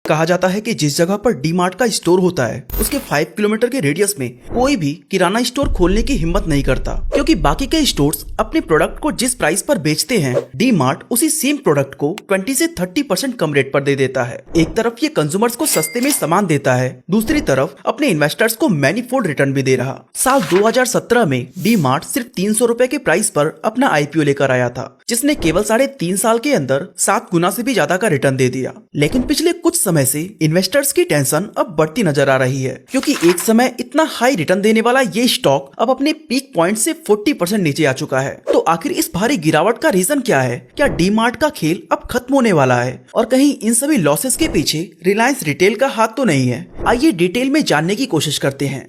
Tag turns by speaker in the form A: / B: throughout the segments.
A: कहा जाता है कि जिस जगह पर डी मार्ट का स्टोर होता है उसके 5 किलोमीटर के रेडियस में कोई भी किराना स्टोर खोलने की हिम्मत नहीं करता, क्योंकि बाकी के स्टोर्स अपने प्रोडक्ट को जिस प्राइस पर बेचते हैं डी मार्ट उसी सेम प्रोडक्ट को 20 से 30% कम रेट पर दे देता है। एक तरफ ये कंज्यूमर्स को सस्ते में सामान देता है, दूसरी तरफ अपने इन्वेस्टर्स को मैनीफोल्ड रिटर्न भी दे रहा। साल 2017 में डी मार्ट सिर्फ 300 रुपए के प्राइस पर अपना IPO लेकर आया था, जिसने केवल 3.5 साल के अंदर 7 गुना से भी ज्यादा का रिटर्न दे दिया। लेकिन पिछले कुछ समय से इन्वेस्टर्स की टेंशन अब बढ़ती नजर आ रही है, क्योंकि एक समय इतना हाई रिटर्न देने वाला ये स्टॉक अब अपने पीक पॉइंट से 40% नीचे आ चुका है। तो आखिर इस भारी गिरावट का रीजन क्या है? क्या डी मार्ट का खेल अब खत्म होने वाला है और कहीं इन सभी लॉसेस के पीछे रिलायंस रिटेल का हाथ तो नहीं है? आइए डिटेल में जानने की कोशिश करते हैं।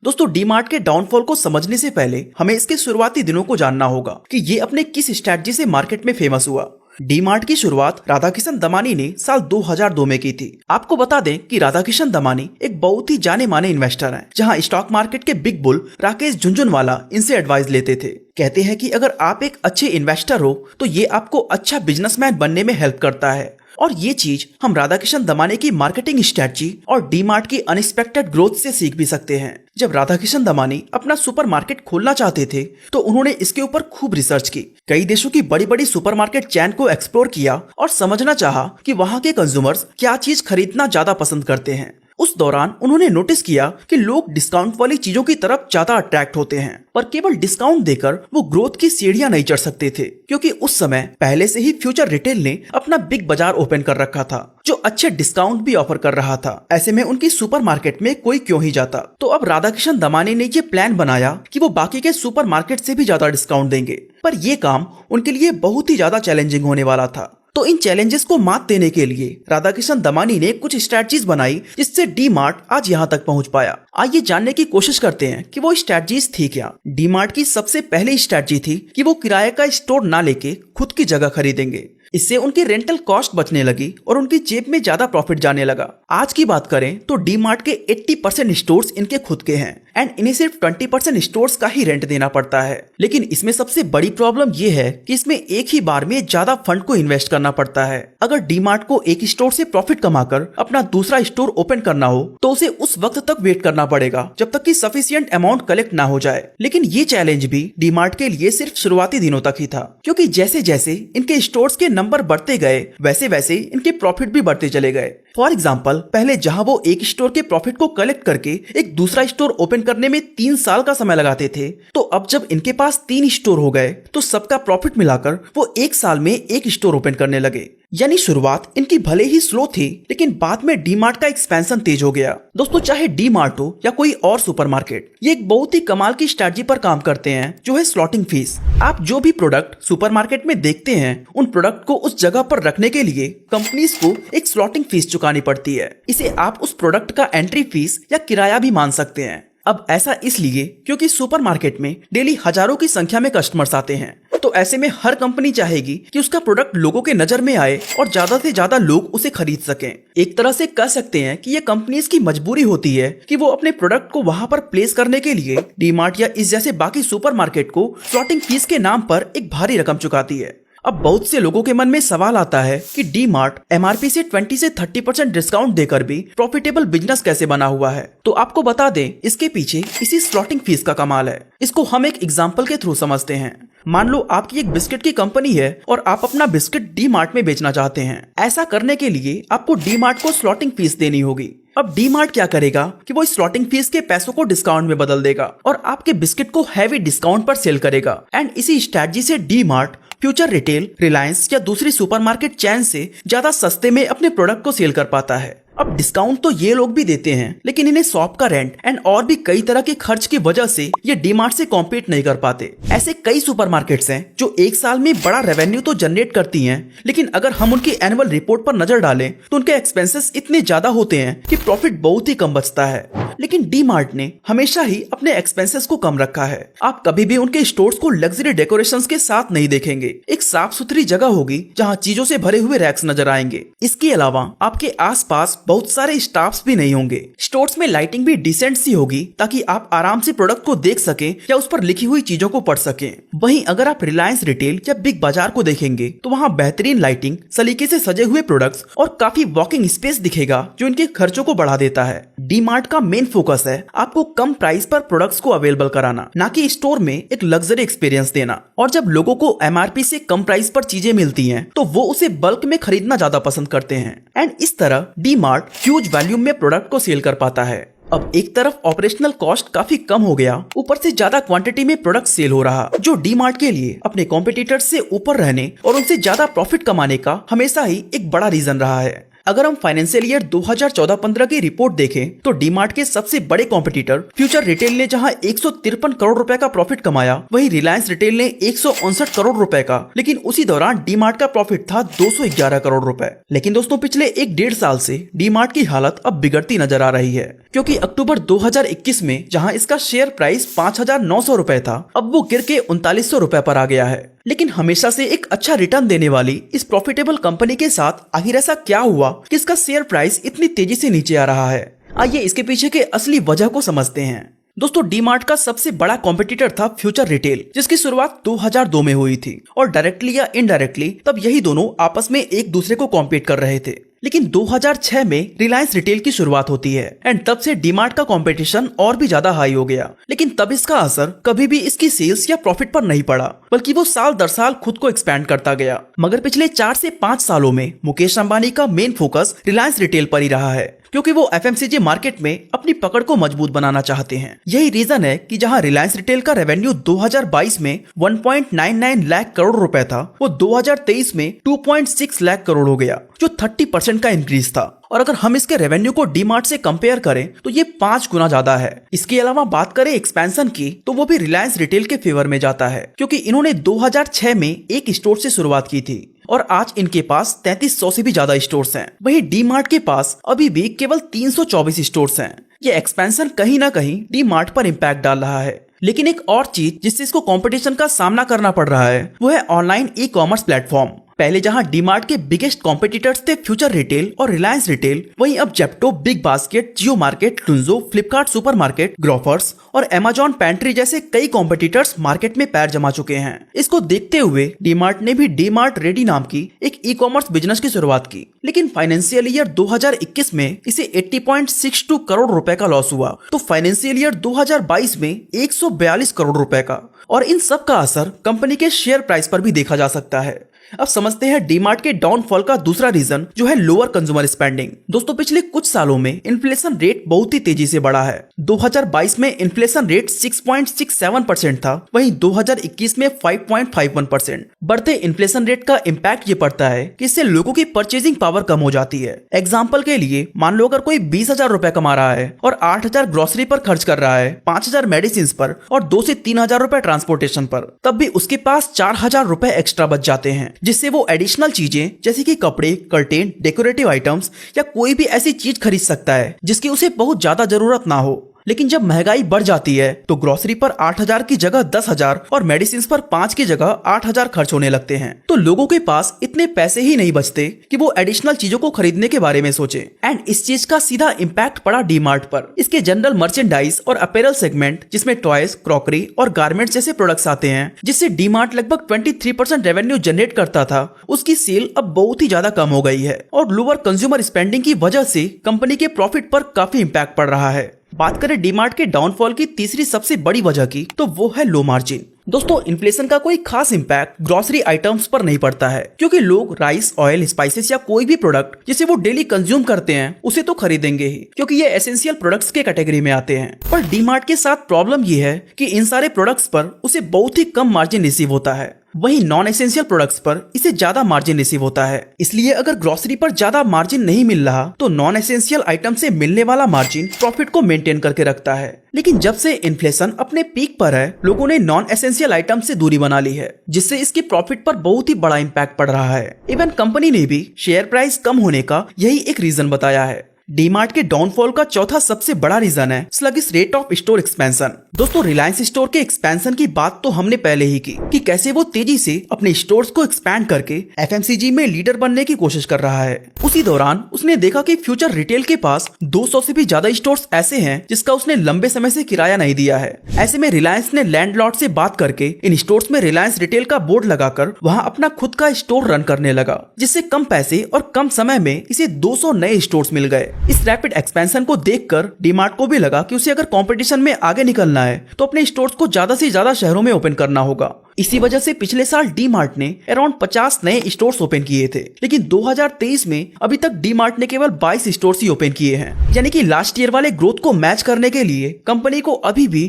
A: दोस्तों, डी मार्ट के डाउनफॉल को समझने से पहले हमें इसके शुरुआती दिनों को जानना होगा कि ये अपने किस स्ट्रैटेजी से मार्केट में फेमस हुआ। डी मार्ट की शुरुआत राधाकिशन दमानी ने साल 2002 में की थी। आपको बता दें कि राधाकिशन दमानी एक बहुत ही जाने माने इन्वेस्टर हैं, जहां स्टॉक मार्केट के बिग बुल राकेश झुनझुनवाला इनसे एडवाइस लेते थे। कहते हैं कि अगर आप एक अच्छे इन्वेस्टर हो तो ये आपको अच्छा बिजनेसमैन बनने में हेल्प करता है। और ये चीज हम राधाकिशन दमानी की मार्केटिंग स्ट्रेटजी और डी मार्ट की अनएक्सपेक्टेड ग्रोथ से सीख भी सकते हैं। जब राधाकिशन दमानी अपना सुपरमार्केट खोलना चाहते थे तो उन्होंने इसके ऊपर खूब रिसर्च की, कई देशों की बड़ी बड़ी सुपरमार्केट चैन को एक्सप्लोर किया और समझना चाहा कि वहाँ के कंज्यूमर्स क्या चीज खरीदना ज्यादा पसंद करते हैं। उस दौरान उन्होंने नोटिस किया कि लोग डिस्काउंट वाली चीजों की तरफ ज्यादा अट्रैक्ट होते हैं, पर केवल डिस्काउंट देकर वो ग्रोथ की सीढ़ियां नहीं चढ़ सकते थे, क्योंकि उस समय पहले से ही फ्यूचर रिटेल ने अपना बिग बाजार ओपन कर रखा था जो अच्छे डिस्काउंट भी ऑफर कर रहा था। ऐसे में उनकी सुपरमार्केट में कोई क्यों ही जाता। तो अब राधाकिशन दमानी ने ये प्लान बनाया कि वो बाकी के सुपरमार्केट से भी ज्यादा डिस्काउंट देंगे, पर ये काम उनके लिए बहुत ही ज्यादा चैलेंजिंग होने वाला था। तो इन चैलेंजेस को मात देने के लिए राधाकिशन दमानी ने कुछ स्ट्रेटजीज बनाई जिससे डी मार्ट आज यहाँ तक पहुँच पाया। आइए जानने की कोशिश करते हैं कि वो स्ट्रेटजीज थी क्या। डी मार्ट की सबसे पहली स्ट्रेटजी थी कि वो किराए का स्टोर ना लेके खुद की जगह खरीदेंगे। इससे उनकी रेंटल कॉस्ट बचने लगी और उनकी जेब में ज्यादा प्रॉफिट जाने लगा। आज की बात करें तो डी मार्ट के 80% स्टोर्स इनके खुद के हैं एंड इन्हें सिर्फ 20% स्टोर्स का ही रेंट देना पड़ता है। लेकिन इसमें सबसे बड़ी प्रॉब्लम ये है कि इसमें एक ही बार में ज्यादा फंड को इन्वेस्ट करना पड़ता है। अगर डी मार्ट को एक स्टोर से प्रॉफिट कमाकर अपना दूसरा स्टोर ओपन करना हो तो उसे उस वक्त तक वेट करना पड़ेगा जब तक कि सफिशिएंट अमाउंट कलेक्ट ना हो जाए। लेकिन ये चैलेंज भी डी मार्ट के लिए सिर्फ शुरुआती दिनों तक ही था, क्योंकि जैसे जैसे इनके स्टोर्स के नंबर बढ़ते गए वैसे वैसे इनके प्रॉफिट भी बढ़ते चले गए। फॉर एग्जाम्पल, पहले जहां वो एक स्टोर के प्रॉफिट को कलेक्ट करके एक दूसरा स्टोर ओपन करने में 3 साल का समय लगाते थे, तो अब जब इनके पास 3 स्टोर हो गए तो सबका प्रॉफिट मिलाकर वो 1 साल में एक स्टोर ओपन करने लगे। यानी शुरुआत इनकी भले ही स्लो थी, लेकिन बाद में डी मार्ट का एक्सपेंशन तेज हो गया। दोस्तों, चाहे डी मार्ट हो या कोई और सुपरमार्केट, ये एक बहुत ही कमाल की स्ट्रेटजी पर काम करते हैं जो है स्लॉटिंग फीस। आप जो भी प्रोडक्ट सुपरमार्केट में देखते हैं उन प्रोडक्ट को उस जगह पर रखने के लिए कंपनीज को एक स्लॉटिंग फीस चुकानी पड़ती है। इसे आप उस प्रोडक्ट का एंट्री फीस या किराया भी मान सकते हैं। अब ऐसा इसलिए क्योंकि सुपरमार्केट में डेली हजारों की संख्या में कस्टमर्स आते हैं, तो ऐसे में हर कंपनी चाहेगी कि उसका प्रोडक्ट लोगों के नजर में आए और ज्यादा से ज्यादा लोग उसे खरीद सकें। एक तरह से कह सकते हैं कि ये कंपनीज की मजबूरी होती है कि वो अपने प्रोडक्ट को वहां पर प्लेस करने के लिए डी मार्ट या इस जैसे बाकी सुपरमार्केट को स्लॉटिंग फीस के नाम पर एक भारी रकम चुकाती है। अब बहुत से लोगों के मन में सवाल आता है कि डी मार्ट MRP से 20 से 30% डिस्काउंट देकर भी प्रॉफिटेबल बिजनेस कैसे बना हुआ है। तो आपको बता दें, इसके पीछे इसी स्लॉटिंग फीस का कमाल है। इसको हम एक एग्जांपल के थ्रू समझते हैं। मान लो आपकी एक बिस्किट की कंपनी है और आप अपना बिस्किट डी मार्ट में बेचना चाहते हैं। ऐसा करने के लिए आपको डी मार्ट को स्लॉटिंग फीस देनी होगी। अब डी मार्ट क्या करेगा कि वो स्लॉटिंग फीस के पैसों को डिस्काउंट में बदल देगा और आपके बिस्किट को हैवी डिस्काउंट पर सेल करेगा। एंड इसी स्ट्रेटजी से D mart future retail, Reliance या दूसरी सुपरमार्केट चैन से ज्यादा सस्ते में अपने प्रोडक्ट को सेल कर पाता है। अब डिस्काउंट तो ये लोग भी देते हैं, लेकिन इन्हें शॉप का रेंट एंड और भी कई तरह के खर्च की वजह से ये डी मार्ट से कॉम्पीट नहीं कर पाते। ऐसे कई सुपरमार्केट्स हैं जो एक साल में बड़ा रेवेन्यू तो जनरेट करती हैं, लेकिन अगर हम उनकी एनुअल रिपोर्ट पर नजर डालें तो उनके एक्सपेंसेस इतने ज्यादा होते हैं कि प्रॉफिट बहुत ही कम बचता है। लेकिन डी मार्ट ने हमेशा ही अपने एक्सपेंसेस को कम रखा है। आप कभी भी उनके स्टोर्स को लग्जरी डेकोरेशंस के साथ नहीं देखेंगे। एक साफ सुथरी जगह होगी जहाँ चीजों से भरे हुए रैक्स नजर आएंगे। इसके अलावा आपके आसपास बहुत बहुत सारे स्टाफ्स भी नहीं होंगे। स्टोर्स में लाइटिंग भी डिसेंट सी होगी ताकि आप आराम से प्रोडक्ट को देख सकें या उस पर लिखी हुई चीजों को पढ़ सकें। वहीं अगर आप रिलायंस रिटेल या बिग बाजार को देखेंगे तो वहाँ बेहतरीन लाइटिंग, सलीके से सजे हुए प्रोडक्ट्स और काफी वॉकिंग स्पेस दिखेगा जो इनके खर्चों को बढ़ा देता है। डी मार्ट का मेन फोकस है आपको कम प्राइस पर प्रोडक्ट्स को अवेलेबल कराना, ना कि स्टोर में एक लग्जरी एक्सपीरियंस देना। और जब लोगों को एमआरपी से कम प्राइस पर चीजें मिलती हैं तो वो उसे बल्क में खरीदना ज्यादा पसंद करते हैं। एंड इस तरह डी मार्ट ह्यूज वॉल्यूम में प्रोडक्ट को सेल कर पाता है। अब एक तरफ ऑपरेशनल कॉस्ट काफी कम हो गया, ऊपर से ज्यादा क्वांटिटी में प्रोडक्ट सेल हो रहा, जो डी मार्ट के लिए अपने कॉम्पिटिटर्स से ऊपर रहने और उनसे ज्यादा प्रॉफिट कमाने का हमेशा ही एक बड़ा रीजन रहा है। अगर हम फाइनेंशियल ईयर 2014-15 की रिपोर्ट देखें तो डी मार्ट के सबसे बड़े कॉम्पिटिटर फ्यूचर रिटेल ने जहां 153 करोड़ रुपए का प्रॉफिट कमाया, वहीं रिलायंस रिटेल ने 159 करोड़ रुपए का। लेकिन उसी दौरान डी मार्ट का प्रॉफिट था 211 करोड़ रुपए। लेकिन दोस्तों पिछले 1-1.5 साल से डी मार्ट की हालत अब बिगड़ती नजर आ रही है, क्योंकि अक्टूबर 2021 में जहां इसका शेयर प्राइस 5,900 रुपए था, अब वो गिर के 3900 रुपए पर आ गया है। लेकिन हमेशा से एक अच्छा रिटर्न देने वाली इस प्रॉफिटेबल कंपनी के साथ आखिर ऐसा क्या हुआ कि इसका शेयर प्राइस इतनी तेजी से नीचे आ रहा है? आइए इसके पीछे के असली वजह को समझते हैं। दोस्तों डी मार्ट का सबसे बड़ा कॉम्पिटिटर था फ्यूचर रिटेल, जिसकी शुरुआत 2002 में हुई थी और डायरेक्टली या इनडायरेक्टली तब यही दोनों आपस में एक दूसरे को कॉम्पीट कर रहे थे। लेकिन 2006 में रिलायंस रिटेल की शुरुआत होती है एंड तब से डी मार्ट का कंपटीशन और भी ज्यादा हाई हो गया। लेकिन तब इसका असर कभी भी इसकी सेल्स या प्रॉफिट पर नहीं पड़ा, बल्कि वो साल दर साल खुद को एक्सपैंड करता गया। मगर पिछले 4 से 5 सालों में मुकेश अंबानी का मेन फोकस रिलायंस रिटेल पर ही रहा है, क्योंकि वो एफएमसीजी मार्केट में अपनी पकड़ को मजबूत बनाना चाहते हैं। यही रीजन है कि जहां रिलायंस रिटेल का रेवेन्यू 2022 में 1.99 लाख करोड़ रुपए था, वो 2023 में 2.6 लाख करोड़ हो गया, जो 30% का इंक्रीज था। और अगर हम इसके रेवेन्यू को डी मार्ट से कंपेयर करें तो ये 5 गुना ज्यादा है। इसके अलावा बात करें एक्सपेंशन की तो वो भी रिलायंस रिटेल के फेवर में जाता है, क्योंकि इन्होंने 2006 में एक स्टोर से शुरुआत की थी और आज इनके पास 3300 से भी ज्यादा स्टोर्स हैं। वहीं डी मार्ट के पास अभी भी केवल 324 स्टोर्स हैं। ये एक्सपेंशन कहीं ना कहीं डी मार्ट पर इम्पैक्ट डाल रहा है। लेकिन एक और चीज जिससे इसको कंपटीशन का सामना करना पड़ रहा है वो है ऑनलाइन ई कॉमर्स प्लेटफॉर्म। पहले जहां डी मार्ट के बिगेस्ट कॉम्पिटिटर्स थे फ्यूचर रिटेल और रिलायंस रिटेल, वहीं अब जेप्टो, बिग बास्केट, जियो मार्केट, लुंजो, फ्लिपकार्ट सुपरमार्केट, ग्रोफर्स और अमेजॉन पैंट्री जैसे कई कॉम्पिटिटर्स मार्केट में पैर जमा चुके हैं। इसको देखते हुए डी मार्ट ने भी डी मार्ट रेडी नाम की एक ई कॉमर्स बिजनेस की शुरुआत की। लेकिन फाइनेंशियल ईयर 2021 में इसे 80.62 करोड़ रुपए का लॉस हुआ, तो फाइनेंशियल ईयर 2022 में 142 करोड़ रुपए का। और इन सब का असर कंपनी के शेयर प्राइस पर भी देखा जा सकता है। अब समझते हैं डी मार्ट के डाउनफॉल का दूसरा रीजन, जो है लोअर कंज्यूमर स्पेंडिंग। दोस्तों पिछले कुछ सालों में इन्फ्लेशन रेट बहुत ही तेजी से बढ़ा है। 2022 में इन्फ्लेशन रेट 6.67% था, वहीं 2021 में 5.51%। बढ़ते इन्फ्लेशन रेट का इम्पैक्ट ये पड़ता है कि इससे लोगों की परचेजिंग पावर कम हो जाती है। एग्जाम्पल के लिए मान लो अगर कोई 20,000 रुपए कमा रहा है और 8,000 ग्रोसरी पर खर्च कर रहा है, 5,000 मेडिसिन पर और 2 से 3,000 रुपए ट्रांसपोर्टेशन पर, तब भी उसके पास 4,000 रुपए एक्स्ट्रा बच जाते हैं, जिससे वो एडिशनल चीजें जैसे कि कपड़े, कर्टेन, डेकोरेटिव आइटम्स या कोई भी ऐसी चीज खरीद सकता है जिसकी उसे बहुत ज्यादा जरूरत ना हो। लेकिन जब महंगाई बढ़ जाती है तो ग्रोसरी पर 8,000 की जगह 10,000 और मेडिसिन पर 5 की जगह 8,000 खर्च होने लगते हैं। तो लोगों के पास इतने पैसे ही नहीं बचते कि वो एडिशनल चीजों को खरीदने के बारे में सोचे। एंड इस चीज का सीधा इम्पैक्ट पड़ा डी मार्ट पर। इसके जनरल मर्चेंडाइज और अपैरल सेगमेंट, जिसमें टॉयज, क्रॉकरी और गारमेंट्स जैसे प्रोडक्ट्स आते हैं, जिससे डी मार्ट लगभग 23% रेवेन्यू जनरेट करता था, उसकी सेल अब बहुत ही ज्यादा कम हो गई है। और लोअर कंज्यूमर स्पेंडिंग की वजह से कंपनी के प्रॉफिट पर काफी इम्पैक्ट पड़ रहा है। बात करें डी मार्ट के डाउनफॉल की तीसरी सबसे बड़ी वजह की, तो वो है लो मार्जिन। दोस्तों इन्फ्लेशन का कोई खास इम्पैक्ट ग्रोसरी आइटम्स पर नहीं पड़ता है, क्योंकि लोग राइस, ऑयल, स्पाइसेस या कोई भी प्रोडक्ट जिसे वो डेली कंज्यूम करते हैं उसे तो खरीदेंगे ही, क्योंकि ये एसेंशियल प्रोडक्ट्स के कैटेगरी में आते हैं। पर डी मार्ट के साथ प्रॉब्लम ये है कि इन सारे प्रोडक्ट्स पर उसे बहुत ही कम मार्जिन रिसीव होता है, वहीं नॉन एसेंशियल प्रोडक्ट्स पर इसे ज्यादा मार्जिन रिसीव होता है। इसलिए अगर ग्रोसरी पर ज्यादा मार्जिन नहीं मिल रहा तो नॉन एसेंशियल आइटम से मिलने वाला मार्जिन प्रॉफिट को मेंटेन करके रखता है। लेकिन जब से इन्फ्लेशन अपने पीक पर है, लोगों ने नॉन एसेंशियल आइटम से दूरी बना ली है, जिससे इसकी प्रॉफिट पर बहुत ही बड़ा इम्पैक्ट पड़ रहा है। इवन कंपनी ने भी शेयर प्राइस कम होने का यही एक रीजन बताया है। डीमार्ट के डाउनफॉल का चौथा सबसे बड़ा रीजन है sluggish rate of store expansion. दोस्तों, रिलायंस स्टोर के एक्सपेंशन की बात तो हमने पहले ही की कि कैसे वो तेजी से अपने स्टोर्स को एक्सपैंड करके एफएमसीजी में लीडर बनने की कोशिश कर रहा है। उसी दौरान उसने देखा कि फ्यूचर रिटेल के पास 200 से भी ज्यादा स्टोर्स ऐसे हैं जिसका उसने लंबे समय से किराया नहीं दिया है। ऐसे में रिलायंस ने लैंडलॉर्ड से बात करके इन स्टोर्स में रिलायंस रिटेल का बोर्ड लगाकर वहां अपना खुद का स्टोर रन करने लगा, जिससे कम पैसे और कम समय में इसे 200 नए स्टोर्स मिल गए। इस रैपिड एक्सपेंशन को देखकर डीमार्ट को भी लगा कि उसे अगर कंपटीशन में आगे निकलना है तो अपने स्टोर्स को ज्यादा से ज्यादा शहरों में ओपन करना होगा। इसी वजह से पिछले साल डीमार्ट ने अराउंड 50 नए स्टोर्स ओपन किए थे, लेकिन 2023 में अभी तक डीमार्ट ने केवल 22 स्टोर्स ही ओपन किए हैं। यानी कि लास्ट ईयर वाले ग्रोथ को मैच करने के लिए कंपनी को अभी भी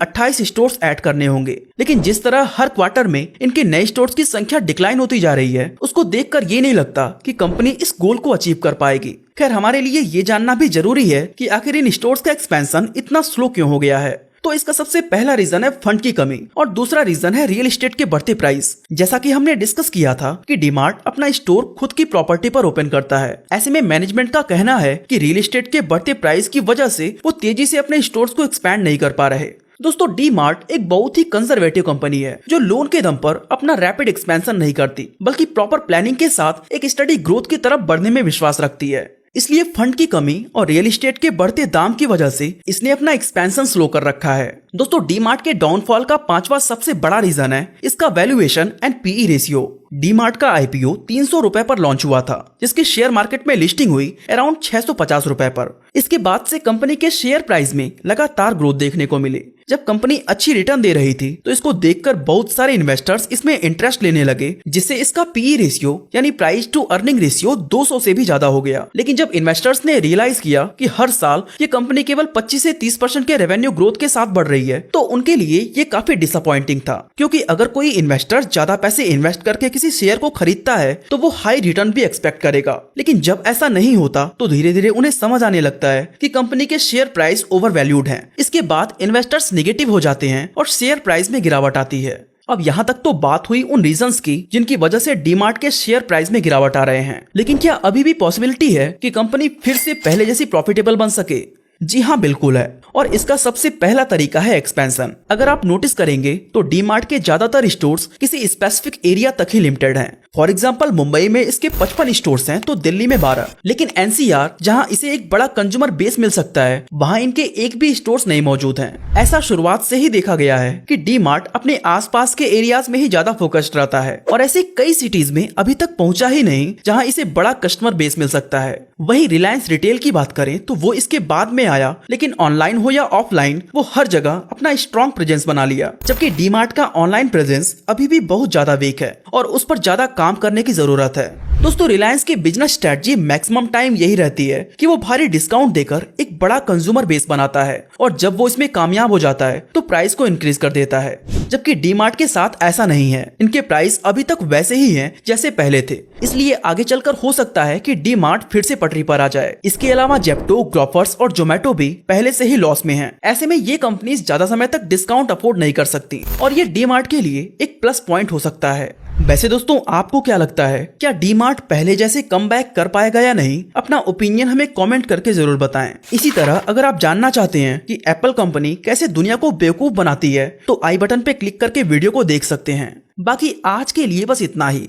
A: 28 स्टोर्स ऐड करने होंगे। लेकिन जिस तरह हर क्वार्टर में इनके नए स्टोर्स की संख्या डिक्लाइन होती जा रही है, उसको देखकर ये नहीं लगता कि कंपनी इस गोल को अचीव कर पाएगी। खैर, हमारे लिए ये जानना भी जरूरी है कि आखिर इन स्टोर्स का एक्सपेंशन इतना स्लो क्यों हो गया है। तो इसका सबसे पहला रीजन है फंड की कमी और दूसरा रीजन है रियल एस्टेट के बढ़ते प्राइस। जैसा कि हमने डिस्कस किया था कि डीमार्ट अपना स्टोर खुद की प्रॉपर्टी पर ओपन करता है। ऐसे में मैनेजमेंट का कहना है कि रियल एस्टेट के बढ़ते प्राइस की वजह से वो तेजी से अपने स्टोर्स को एक्सपैंड नहीं कर पा रहे। दोस्तों, डीमार्ट एक बहुत ही कंजर्वेटिव कंपनी है जो लोन के दम पर अपना रैपिड एक्सपेंशन नहीं करती, बल्कि प्रॉपर प्लानिंग के साथ एक स्टडी ग्रोथ की तरफ बढ़ने में विश्वास रखती है। इसलिए फंड की कमी और रियल एस्टेट के बढ़ते दाम की वजह से इसने अपना एक्सपेंशन स्लो कर रखा है। दोस्तों, डीमार्ट के डाउनफॉल का पांचवा सबसे बड़ा रीजन है इसका valuation and PE ratio. DMart का आईपीओ 300 रुपए पर लॉन्च हुआ था, जिसकी शेयर मार्केट में लिस्टिंग हुई अराउंड 650 रुपए पर। इसके बाद से कंपनी के शेयर प्राइस में लगातार ग्रोथ देखने को मिली। जब कंपनी अच्छी रिटर्न दे रही थी तो इसको देखकर बहुत सारे इन्वेस्टर्स इसमें इंटरेस्ट लेने लगे, जिससे इसका पीई रेशियो यानी प्राइस टू अर्निंग रेशियो 200 से भी ज्यादा हो गया। लेकिन जब इन्वेस्टर्स ने रियलाइज किया कि हर साल ये कंपनी केवल 25 से 30% के रेवेन्यू ग्रोथ के साथ बढ़ रही है, तो उनके लिए ये काफी डिसअपॉइंटिंग था। क्योंकि अगर कोई इन्वेस्टर ज्यादा पैसे इन्वेस्ट करके किसी शेयर को खरीदता है तो वो हाई रिटर्न भी एक्सपेक्ट करेगा। लेकिन जब ऐसा नहीं होता तो धीरे धीरे उन्हें समझ आने लगता है कि कंपनी के शेयर प्राइस ओवर वैल्यूड है। इसके बाद इन्वेस्टर्स नेगेटिव हो जाते हैं और शेयर प्राइस में गिरावट आती है। अब यहाँ तक तो बात हुई उन रीजंस की जिनकी वजह से डीमार्ट के शेयर प्राइस में गिरावट आ रहे हैं। लेकिन क्या अभी भी पॉसिबिलिटी है कि कंपनी फिर से पहले जैसी प्रॉफिटेबल बन सके? जी हाँ, बिल्कुल है। और इसका सबसे पहला तरीका है एक्सपेंशन। अगर आप नोटिस करेंगे तो डीमार्ट के ज्यादातर स्टोर्स किसी स्पेसिफिक एरिया तक ही लिमिटेड हैं। फॉर एग्जांपल, मुंबई में इसके 55 स्टोर्स हैं तो दिल्ली में 12। लेकिन एनसीआर, जहां इसे एक बड़ा कंज्यूमर बेस मिल सकता है, वहां इनके एक भी स्टोर्स नहीं मौजूद हैं। ऐसा शुरुआत से ही देखा गया है कि डीमार्ट अपने आसपास के एरियाज में ही ज्यादा फोकस्ड रहता है और ऐसे कई सिटीज में अभी तक पहुंचा ही नहीं जहां इसे बड़ा कस्टमर बेस मिल सकता है। वहीं रिलायंस रिटेल की बात करें तो वो इसके बाद में आया, लेकिन ऑनलाइन हो या ऑफलाइन वो हर जगह अपना स्ट्रॉन्ग प्रेजेंस बना लिया। जबकि डीमार्ट का ऑनलाइन प्रेजेंस अभी भी बहुत ज्यादा वीक है और उस पर ज्यादा काम करने की जरूरत है। दोस्तों, रिलायंस की बिजनेस स्ट्रेटजी मैक्सिमम टाइम यही रहती है कि वो भारी डिस्काउंट देकर एक बड़ा कंज्यूमर बेस बनाता है और जब वो इसमें कामयाब हो जाता है तो प्राइस को इंक्रीज कर देता है। जबकि डीमार्ट के साथ ऐसा नहीं है, इनके प्राइस अभी तक वैसे ही हैं जैसे पहले थे। इसलिए आगे चलकर हो सकता है कि डीमार्ट फिर से पटरी पर आ जाए। इसके अलावा जेप्टो, ग्रोफर्स और जोमेटो भी पहले से ही लॉस में हैं। ऐसे में ये कंपनीज ज्यादा समय तक डिस्काउंट अफोर्ड नहीं कर सकती और ये डीमार्ट के लिए एक प्लस पॉइंट हो सकता है। वैसे दोस्तों, आपको क्या लगता है, क्या डीमार्ट पहले जैसे कमबैक कर पाएगा या नहीं? अपना ओपिनियन हमें कमेंट करके जरूर बताएं। इसी तरह अगर आप जानना चाहते हैं कि एप्पल कंपनी कैसे दुनिया को बेवकूफ बनाती है तो आई बटन पे क्लिक करके वीडियो को देख सकते हैं। बाकी आज के लिए बस इतना ही।